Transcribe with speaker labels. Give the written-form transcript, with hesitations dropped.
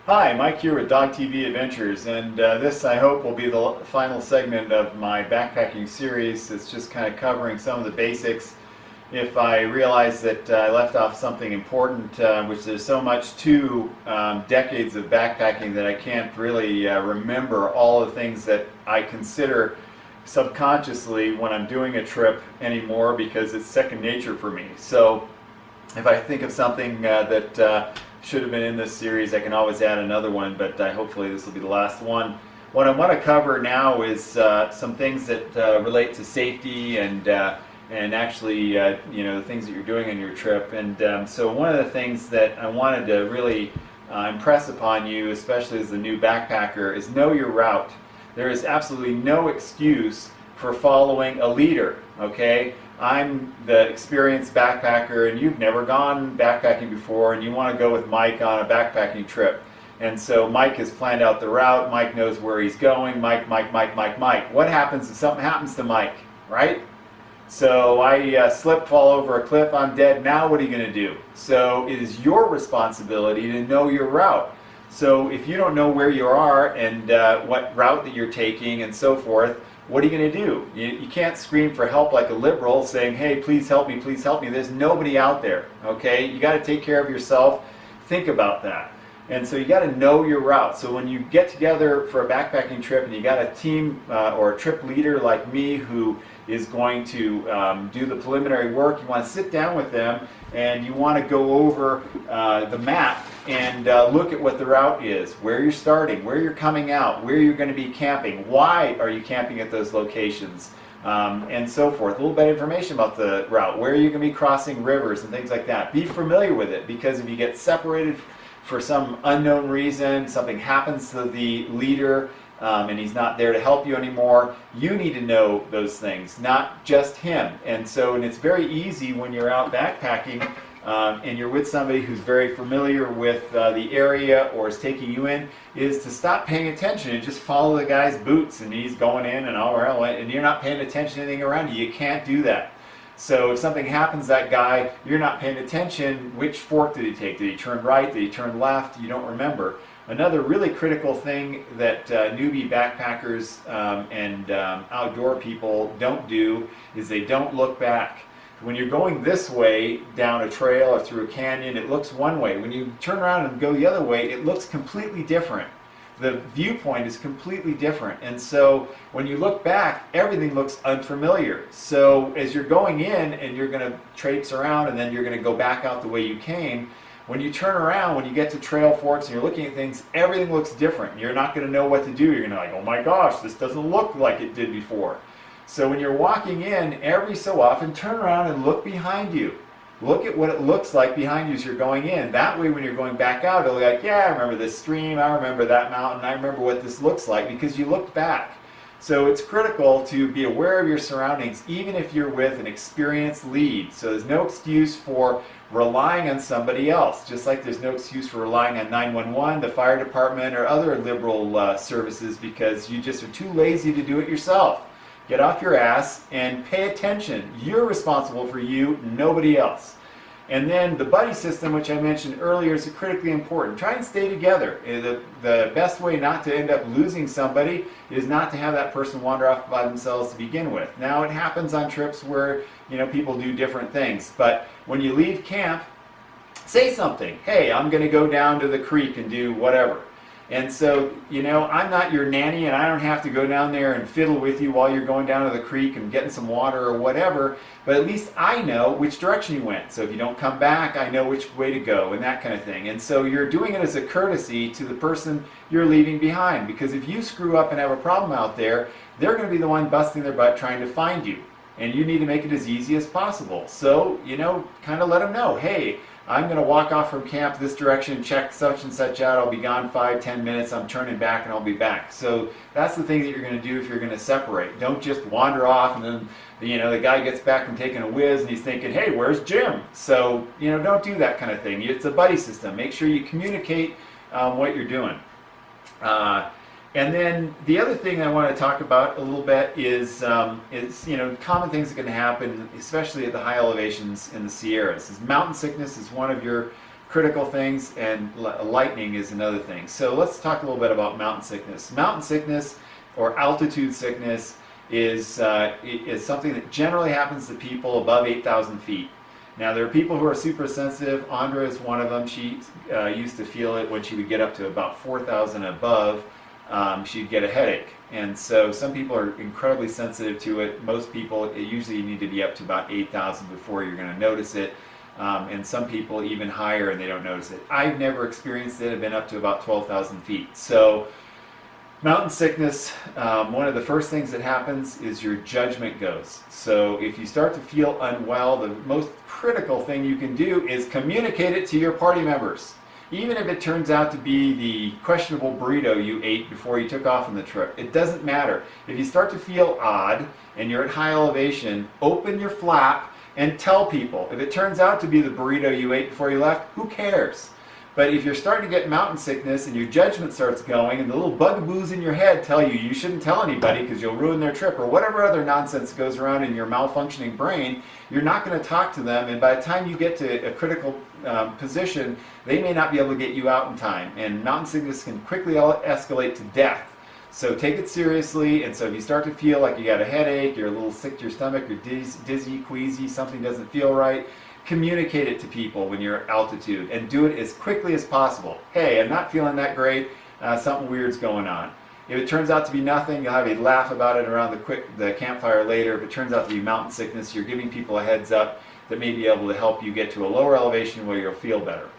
Speaker 1: Hi, Mike here with Dawg TV Adventures, and this I hope will be the final segment of my backpacking series. It's just kind of covering some of the basics. If I realize that I left off something important, which there's so much to decades of backpacking that I can't really remember all the things that I consider subconsciously when I'm doing a trip anymore, because it's second nature for me. So if I think of something that should have been in this series, I can always add another one, but hopefully this will be the last one. What I want to cover now is some things that relate to safety and actually the things that you're doing on your trip. And so one of the things that I wanted to really impress upon you, especially as a new backpacker, is know your route. There is absolutely no excuse for following a leader, okay? I'm the experienced backpacker and you've never gone backpacking before and you want to go with Mike on a backpacking trip. And so Mike has planned out the route, Mike knows where he's going, Mike. What happens if something happens to Mike, right? So I slip, fall over a cliff, I'm dead, now what are you going to do? So it is your responsibility to know your route. So if you don't know where you are and what route that you're taking and so forth, what are you going to do? You can't scream for help like a liberal saying, hey, please help me, please help me. There's nobody out there, okay? You got to take care of yourself. Think about that. And so you got to know your route. So when you get together for a backpacking trip and you got a team or a trip leader like me who is going to do the preliminary work, you want to sit down with them and you want to go over the map and look at what the route is, where you're starting, where you're coming out, where you're going to be camping, why are you camping at those locations, and so forth. A little bit of information about the route, where you're going to be crossing rivers and things like that. Be familiar with it, because if you get separated for some unknown reason, something happens to the leader, and he's not there to help you anymore, you need to know those things, not just him. And it's very easy when you're out backpacking and you're with somebody who's very familiar with the area or is taking you in, is to stop paying attention and just follow the guy's boots and he's going in and all right, and you're not paying attention to anything around you. You can't do that. So if something happens to that guy, you're not paying attention. Which fork did he take? Did he turn right? Did he turn left? You don't remember. Another really critical thing that newbie backpackers and outdoor people don't do is they don't look back. When you're going this way down a trail or through a canyon, it looks one way. When you turn around and go the other way, it looks completely different. The viewpoint is completely different. And so when you look back, everything looks unfamiliar. So as you're going in and you're going to traipse around and then you're going to go back out the way you came, when you turn around, when you get to trail forks and you're looking at things, everything looks different. You're not going to know what to do. You're going to like, oh my gosh, this doesn't look like it did before. So when you're walking in, every so often, turn around and look behind you. Look at what it looks like behind you as you're going in. That way when you're going back out, it'll be like, yeah, I remember this stream, I remember that mountain, I remember what this looks like, because you looked back. So it's critical to be aware of your surroundings, even if you're with an experienced lead. So there's no excuse for relying on somebody else, just like there's no excuse for relying on 911, the fire department, or other liberal services, because you just are too lazy to do it yourself. Get off your ass and pay attention. You're responsible for you, nobody else. And then the buddy system, which I mentioned earlier, is critically important. Try and stay together. The best way not to end up losing somebody is not to have that person wander off by themselves to begin with. Now, it happens on trips where people do different things. But when you leave camp, say something. Hey, I'm going to go down to the creek and do whatever. And so, I'm not your nanny and I don't have to go down there and fiddle with you while you're going down to the creek and getting some water or whatever, but at least I know which direction you went. So if you don't come back, I know which way to go and that kind of thing. And so you're doing it as a courtesy to the person you're leaving behind, because if you screw up and have a problem out there, they're going to be the one busting their butt trying to find you. And you need to make it as easy as possible. So, kind of let them know, hey, I'm going to walk off from camp this direction, check such and such out, I'll be gone 5-10 minutes, I'm turning back and I'll be back. So that's the thing that you're going to do if you're going to separate. Don't just wander off and then the guy gets back from taking a whiz and he's thinking, hey, where's Jim? So don't do that kind of thing. It's a buddy system. Make sure you communicate what you're doing. And then the other thing I want to talk about a little bit is common things that can happen, especially at the high elevations in the Sierras. Mountain sickness is one of your critical things, and lightning is another thing. So let's talk a little bit about mountain sickness. Mountain sickness or altitude sickness is something that generally happens to people above 8,000 feet. Now there are people who are super sensitive. Andra is one of them. She used to feel it when she would get up to about 4,000 above. She'd get a headache. And so some people are incredibly sensitive to it. Most people, usually you need to be up to about 8,000 before you're going to notice it. And some people even higher and they don't notice it. I've never experienced it. I've been up to about 12,000 feet. So mountain sickness, one of the first things that happens is your judgment goes. So if you start to feel unwell, the most critical thing you can do is communicate it to your party members. Even if it turns out to be the questionable burrito you ate before you took off on the trip, it doesn't matter. If you start to feel odd and you're at high elevation, open your flap and tell people. If it turns out to be the burrito you ate before you left, who cares? But if you're starting to get mountain sickness and your judgment starts going and the little bugaboos in your head tell you you shouldn't tell anybody because you'll ruin their trip or whatever other nonsense goes around in your malfunctioning brain, you're not going to talk to them, and by the time you get to a critical position, they may not be able to get you out in time. And mountain sickness can quickly escalate to death. So take it seriously, and so if you start to feel like you got a headache, you're a little sick to your stomach, you're dizzy, queasy, something doesn't feel right, communicate it to people when you're at altitude and do it as quickly as possible. Hey, I'm not feeling that great, something weird's going on. If it turns out to be nothing, you'll have a laugh about it around the campfire later. If it turns out to be mountain sickness, you're giving people a heads up that may be able to help you get to a lower elevation where you'll feel better.